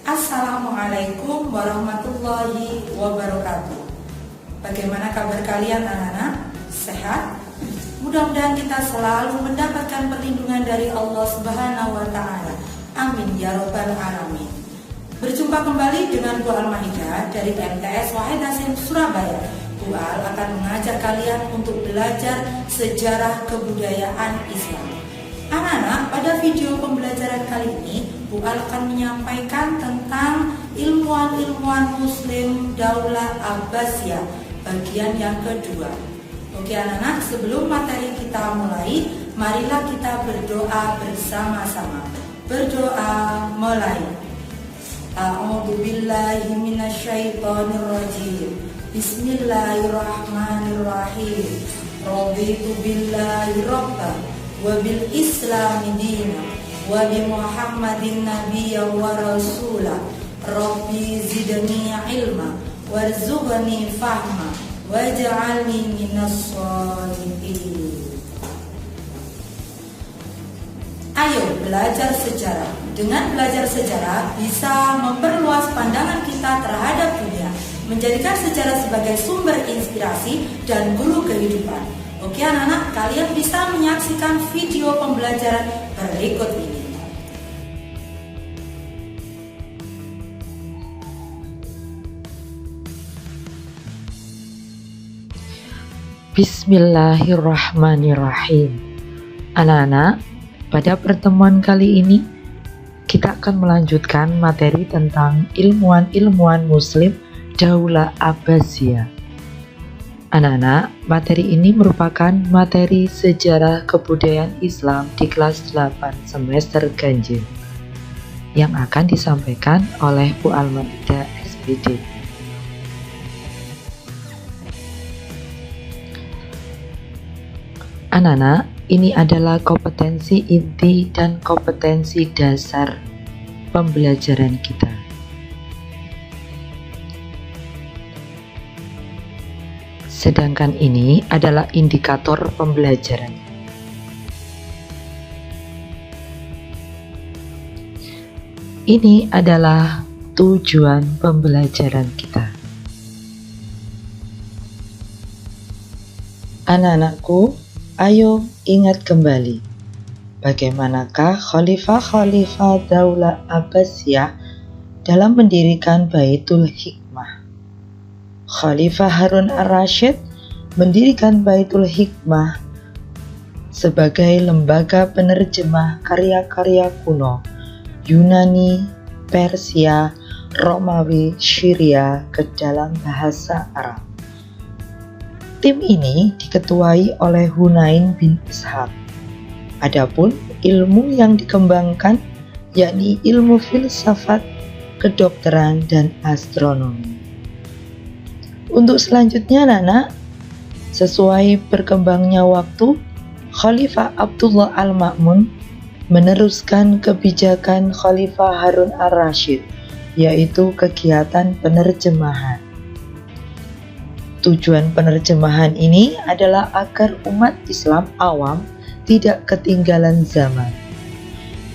Assalamualaikum warahmatullahi wabarakatuh. Bagaimana kabar kalian anak-anak? Sehat? Mudah-mudahan kita selalu mendapatkan perlindungan dari Allah Subhanahu wa Ta'ala. Amin ya Rabbal Alamin. Berjumpa kembali dengan Bu Al-Maidah dari MTS Wahid Hasim Surabaya. Bu Al akan mengajak kalian untuk belajar sejarah kebudayaan Islam. Anak-anak, pada video pembelajaran kali ini Bu Al akan menyampaikan tentang ilmuwan-ilmuwan Muslim Daulah Abbasiyah bagian yang kedua. Oke anak-anak, sebelum materi kita mulai, marilah kita berdoa bersama-sama. Berdoa mulai. A'udzubillahi minasyaitonirrajim. Bismillahirrahmanirrahim. Raditu billahi rabban wa bil islami dinan wa bi Muhammadin nabiyyan wa rasula. Rabbi zidni ilma warzuqni fahma waj'alni minas sholihin. Ayo belajar sejarah. Dengan belajar sejarah bisa memperluas pandangan kita terhadap dunia, menjadikan sejarah sebagai sumber inspirasi dan guru kehidupan. Oke anak-anak, kalian bisa menyaksikan video pembelajaran berikut ini. Bismillahirrahmanirrahim. Anak-anak, pada pertemuan kali ini kita akan melanjutkan materi tentang ilmuwan-ilmuwan Muslim Daulah Abbasiyah. Anak-anak, materi ini merupakan materi sejarah kebudayaan Islam di kelas 8 semester ganjil yang akan disampaikan oleh Bu Al-Maidah SPD. Anak-anak, ini adalah kompetensi inti dan kompetensi dasar pembelajaran kita. Sedangkan ini adalah indikator pembelajaran. Ini adalah tujuan pembelajaran kita. Anak-anakku, ayo ingat kembali bagaimanakah khalifah-khalifah Daulah Abbasiyah dalam mendirikan Baitul Hikmah. Khalifah Harun ar-Rasyid mendirikan Baitul Hikmah sebagai lembaga penerjemah karya-karya kuno Yunani, Persia, Romawi, Syria ke dalam bahasa Arab. Tim ini diketuai oleh Hunain bin Ishaq. Adapun ilmu yang dikembangkan yakni ilmu filsafat, kedokteran, dan astronomi. Untuk selanjutnya anak-anak, sesuai berkembangnya waktu, Khalifah Abdullah Al-Ma'mun meneruskan kebijakan Khalifah Harun ar-Rasyid, yaitu kegiatan penerjemahan. Tujuan penerjemahan ini adalah agar umat Islam awam tidak ketinggalan zaman.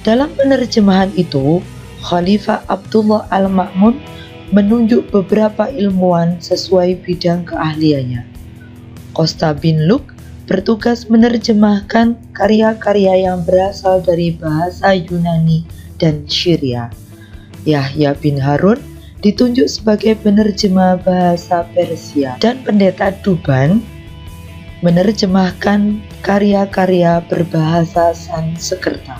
Dalam penerjemahan itu, Khalifah Abdullah Al-Ma'mun menunjuk beberapa ilmuwan sesuai bidang keahliannya. Kosta bin Luk bertugas menerjemahkan karya-karya yang berasal dari bahasa Yunani dan Syria. Yahya bin Harun ditunjuk sebagai penerjemah bahasa Persia, dan Pendeta Duban menerjemahkan karya-karya berbahasa Sanskerta.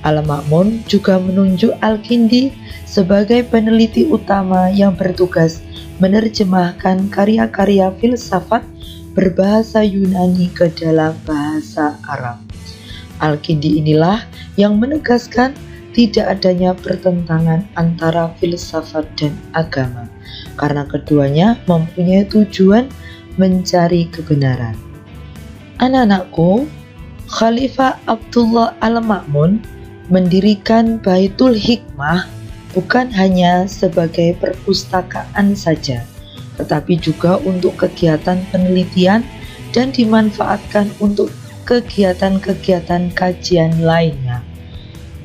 Al-Ma'mun juga menunjuk Al-Kindi sebagai peneliti utama yang bertugas menerjemahkan karya-karya filsafat berbahasa Yunani ke dalam bahasa Arab. Al-Kindi inilah yang menegaskan tidak adanya pertentangan antara filsafat dan agama, karena keduanya mempunyai tujuan mencari kebenaran. Anak-anakku, Khalifah Abdullah Al-Ma'mun mendirikan Baitul Hikmah bukan hanya sebagai perpustakaan saja, tetapi juga untuk kegiatan penelitian dan dimanfaatkan untuk kegiatan-kegiatan kajian lainnya.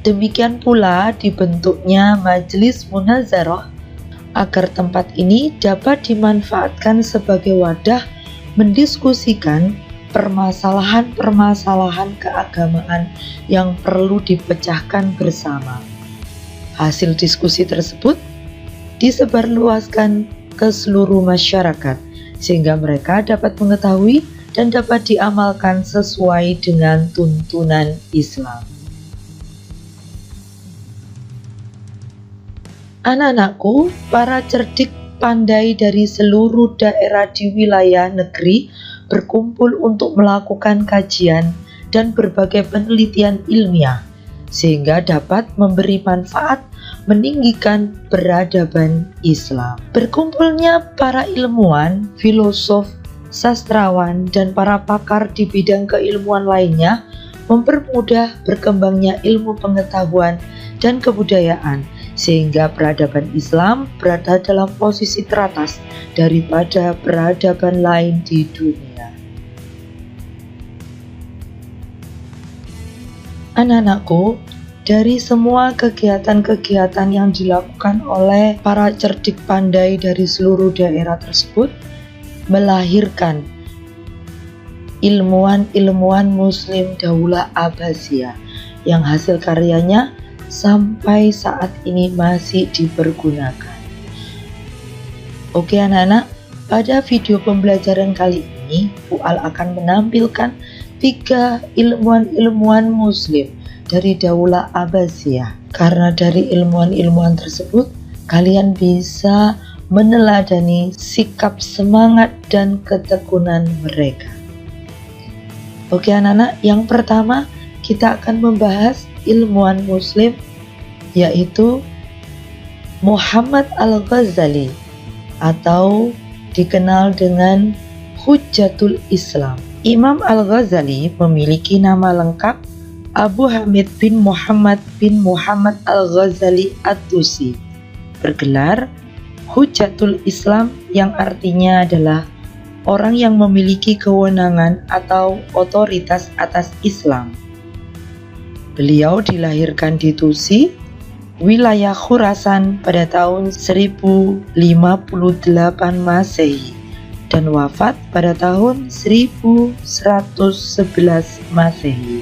Demikian pula dibentuknya Majelis Munazarah agar tempat ini dapat dimanfaatkan sebagai wadah mendiskusikan permasalahan-permasalahan keagamaan yang perlu dipecahkan bersama. Hasil diskusi tersebut disebarluaskan ke seluruh masyarakat sehingga mereka dapat mengetahui dan dapat diamalkan sesuai dengan tuntunan Islam. Anak-anakku, para cerdik pandai dari seluruh daerah di wilayah negeri berkumpul untuk melakukan kajian dan berbagai penelitian ilmiah sehingga dapat memberi manfaat meninggikan peradaban Islam. Berkumpulnya para ilmuwan, filosof, sastrawan, dan para pakar di bidang keilmuan lainnya mempermudah berkembangnya ilmu pengetahuan dan kebudayaan sehingga peradaban Islam berada dalam posisi teratas daripada peradaban lain di dunia. Anak-anakku, dari semua kegiatan-kegiatan yang dilakukan oleh para cerdik pandai dari seluruh daerah tersebut melahirkan ilmuwan-ilmuwan Muslim Daulah Abbasiyah yang hasil karyanya sampai saat ini masih dipergunakan. Oke anak-anak, pada video pembelajaran kali ini Ual akan menampilkan 3 ilmuwan-ilmuwan Muslim dari Daulah Abbasiyah. Karena dari ilmuwan-ilmuwan tersebut kalian bisa meneladani sikap semangat dan ketekunan mereka. Oke anak-anak, yang pertama kita akan membahas ilmuwan Muslim yaitu Muhammad Al-Ghazali atau dikenal dengan Hujjatul Islam. Imam Al-Ghazali memiliki nama lengkap Abu Hamid bin Muhammad Al-Ghazali At-Tusi, bergelar Hujjatul Islam yang artinya adalah orang yang memiliki kewenangan atau otoritas atas Islam. Beliau dilahirkan di Tusi, wilayah Khurasan pada tahun 1058 Masehi dan wafat pada tahun 1111 Masehi.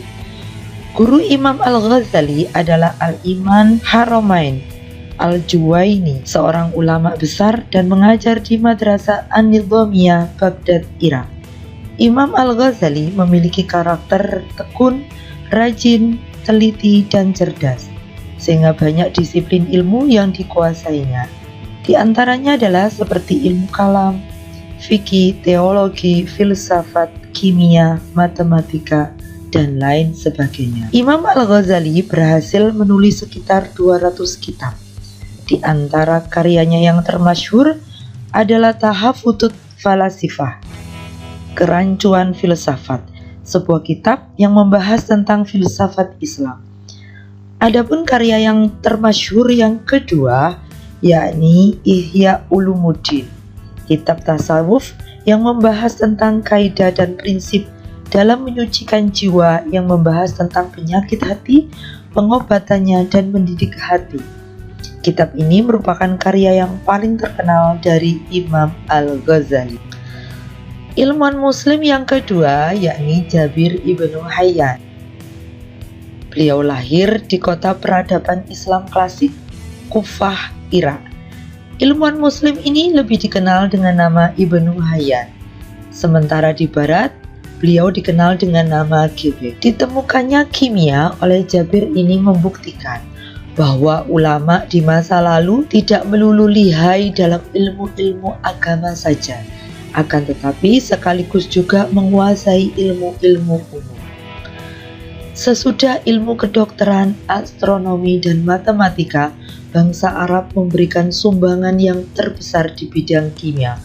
Guru Imam Al-Ghazali adalah Al-Imam Haramain Al-Juwaini, seorang ulama besar dan mengajar di Madrasah An-Nizamiyah Baghdad, Irak. Imam Al-Ghazali memiliki karakter tekun, rajin, teliti, dan cerdas, sehingga banyak disiplin ilmu yang dikuasainya. Di antaranya adalah seperti ilmu kalam, fikih, teologi, filsafat, kimia, matematika, dan lain sebagainya. Imam Al-Ghazali berhasil menulis sekitar 200 kitab. Di antara karyanya yang termasyhur adalah Tahafutut Falasifah, Kerancuan Filsafat, sebuah kitab yang membahas tentang filsafat Islam. Adapun karya yang termasyhur yang kedua yakni Ihya Ulumuddin, kitab tasawuf yang membahas tentang kaidah dan prinsip dalam menyucikan jiwa, yang membahas tentang penyakit hati, pengobatannya, dan mendidik hati. Kitab ini merupakan karya yang paling terkenal dari Imam Al-Ghazali. Ilmuwan Muslim yang kedua yakni Jabir ibnu Hayyan. Beliau lahir di kota peradaban Islam klasik, Kufah, Irak. Ilmuwan Muslim ini lebih dikenal dengan nama Ibnu Hayyan. Sementara di barat, beliau dikenal dengan nama Gebek. Ditemukannya kimia oleh Jabir ini membuktikan bahwa ulama di masa lalu tidak melulu lihai dalam ilmu-ilmu agama saja, akan tetapi sekaligus juga menguasai ilmu-ilmu umum. Sesudah ilmu kedokteran, astronomi, dan matematika, bangsa Arab memberikan sumbangan yang terbesar di bidang kimia.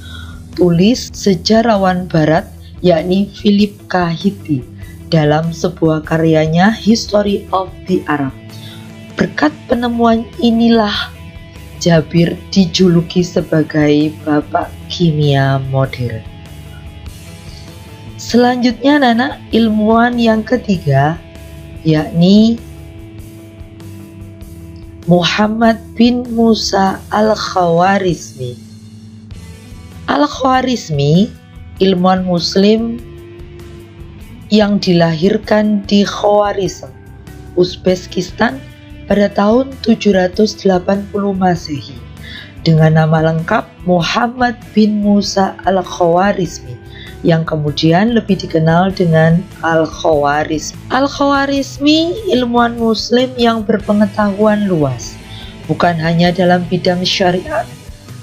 tulis sejarawan barat yakni Philip Kahiti dalam sebuah karyanya History of the Arab. Berkat penemuan inilah Jabir dijuluki sebagai bapak kimia modern. Selanjutnya Nana, ilmuwan yang ketiga yakni Muhammad bin Musa al-Khawarizmi. Al-Khawarizmi ilmuwan muslim yang dilahirkan di Khawarizm, Uzbekistan pada tahun 780 Masehi dengan nama lengkap Muhammad bin Musa al-Khawarizmi yang kemudian lebih dikenal dengan Al-Khawarizmi. Al-Khawarizmi ilmuwan muslim yang berpengetahuan luas, bukan hanya dalam bidang syariat,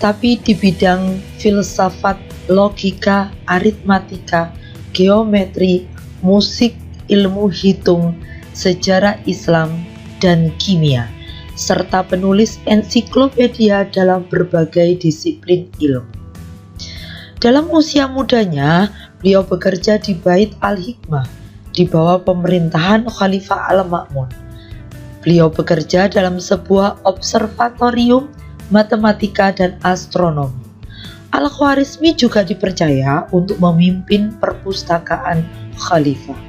tapi di bidang filsafat, logika, aritmatika, geometri, musik, ilmu hitung, sejarah Islam, dan kimia, serta penulis ensiklopedia dalam berbagai disiplin ilmu. Dalam usia mudanya, beliau bekerja di Bait Al-Hikmah di bawah pemerintahan Khalifah Al-Ma'mun. Beliau bekerja dalam sebuah observatorium matematika dan astronomi. Al-Khawarizmi juga dipercaya untuk memimpin perpustakaan Khalifah.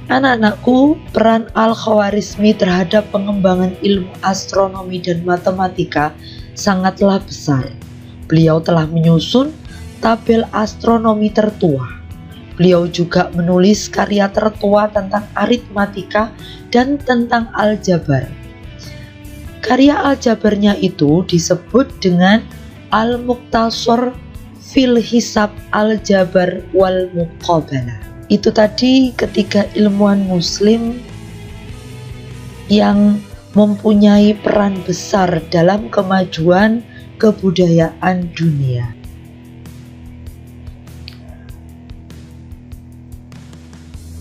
Anak-anakku, peran Al-Khawarizmi terhadap pengembangan ilmu astronomi dan matematika sangatlah besar. Beliau telah menyusun tabel astronomi tertua. Beliau juga menulis karya tertua tentang aritmatika dan tentang aljabar. Karya aljabarnya itu disebut dengan Al-Muqtasar fil Hisab Al-Jabar wal Muqabalah. Itu tadi ketiga ilmuwan muslim yang mempunyai peran besar dalam kemajuan kebudayaan dunia.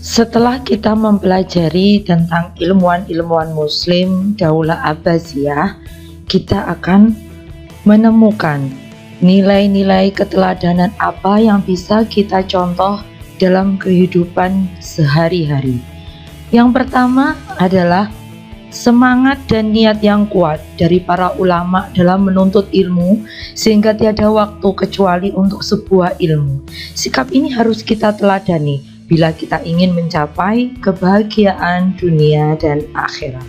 Setelah kita mempelajari tentang ilmuwan-ilmuwan muslim Daulah Abbasiyah, kita akan menemukan nilai-nilai keteladanan apa yang bisa kita contoh dalam kehidupan sehari-hari. Yang pertama adalah semangat dan niat yang kuat dari para ulama dalam menuntut ilmu sehingga tiada waktu kecuali untuk sebuah ilmu. Sikap ini harus kita teladani bila kita ingin mencapai kebahagiaan dunia dan akhirat.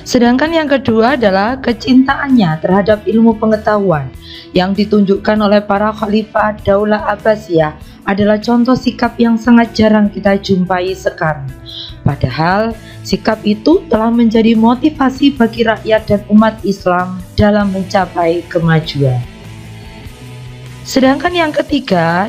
Sedangkan yang kedua adalah kecintaannya terhadap ilmu pengetahuan yang ditunjukkan oleh para khalifah Daulah Abbasiyah adalah contoh sikap yang sangat jarang kita jumpai sekarang. Padahal sikap itu telah menjadi motivasi bagi rakyat dan umat Islam dalam mencapai kemajuan. Sedangkan yang ketiga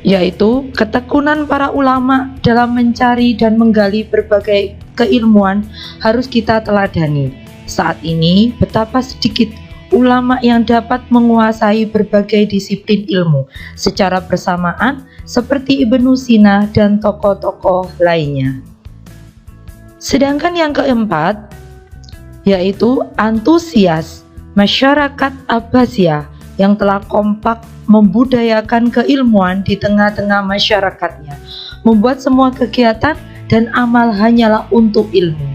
yaitu ketekunan para ulama dalam mencari dan menggali berbagai keilmuan harus kita teladani. Saat ini betapa sedikit ulama yang dapat menguasai berbagai disiplin ilmu secara bersamaan seperti Ibnu Sina dan tokoh-tokoh lainnya. Sedangkan yang keempat yaitu antusias masyarakat Abbasiyah yang telah kompak membudayakan keilmuan di tengah-tengah masyarakatnya, membuat semua kegiatan dan amal hanyalah untuk ilmu.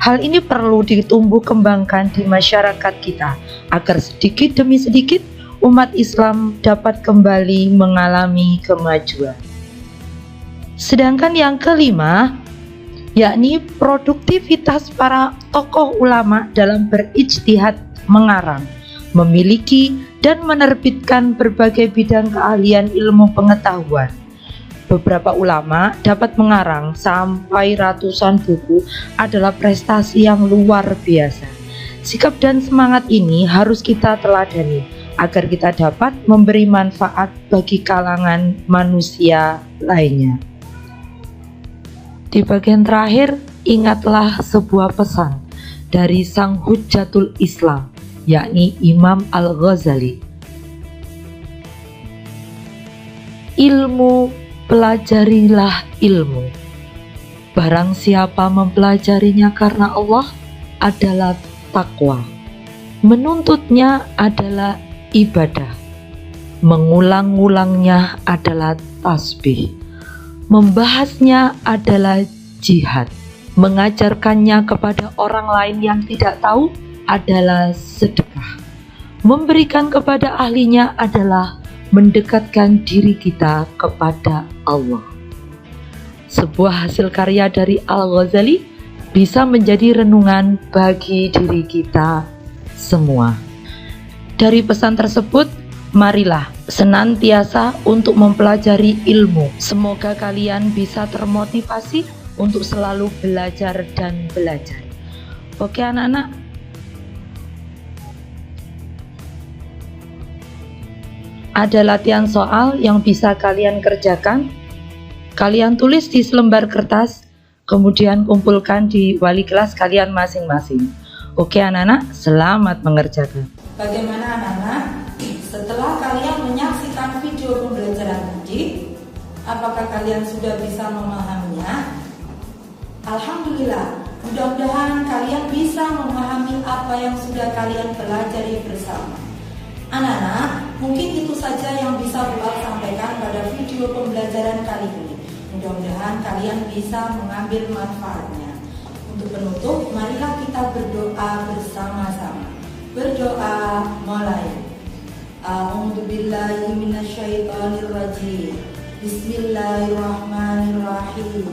Hal ini perlu ditumbuh kembangkan di masyarakat kita agar sedikit demi sedikit umat Islam dapat kembali mengalami kemajuan. Sedangkan yang kelima yakni produktivitas para tokoh ulama dalam berijtihad mengarang, memiliki dan menerbitkan berbagai bidang keahlian ilmu pengetahuan. Beberapa ulama dapat mengarang sampai ratusan buku adalah prestasi yang luar biasa. Sikap dan semangat ini harus kita teladani agar kita dapat memberi manfaat bagi kalangan manusia lainnya. Di bagian terakhir, ingatlah sebuah pesan dari sang Hujjatul Islam, yakni Imam Al-Ghazali. Ilmu, pelajarilah ilmu. Barang siapa mempelajarinya karena Allah adalah takwa. Menuntutnya adalah ibadah, mengulang-ulangnya adalah tasbih, membahasnya adalah jihad, mengajarkannya kepada orang lain yang tidak tahu adalah sedekah, memberikan kepada ahlinya adalah mendekatkan diri kita kepada Allah. Sebuah hasil karya dari Al-Ghazali bisa menjadi renungan bagi diri kita semua. Dari pesan tersebut, marilah senantiasa untuk mempelajari ilmu. Semoga kalian bisa termotivasi untuk selalu belajar dan belajar. Oke anak-anak, ada latihan soal yang bisa kalian kerjakan. Kalian tulis di selembar kertas, kemudian kumpulkan di wali kelas kalian masing-masing. Oke anak-anak, selamat mengerjakan. Bagaimana anak-anak? Setelah kalian menyaksikan video pembelajaran tadi, apakah kalian sudah bisa memahaminya? Alhamdulillah, mudah-mudahan kalian bisa memahami apa yang sudah kalian pelajari bersama. Anak-anak, mungkin itu saja yang bisa Buat sampaikan pada video pembelajaran kali ini. Mudah-mudahan kalian bisa mengambil manfaatnya. Untuk penutup, marilah kita berdoa bersama-sama. Berdoa mulai. A'udzubillahi minasyaitonirrajim. Bismillahirrahmanirrahim.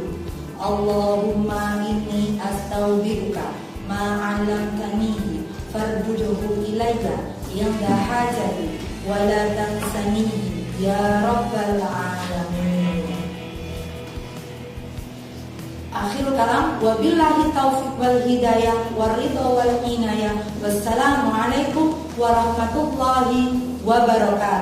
Allahumma inni astaudiruka ma'alamtanihi farduduhu ilayya yang dahajati wala tansanihi ya rabbal alamin. Akhirul kalam, wabillahi taufiq wal hidayah waridha wal inayah. Wassalamualaikum warahmatullahi wabarakatuh.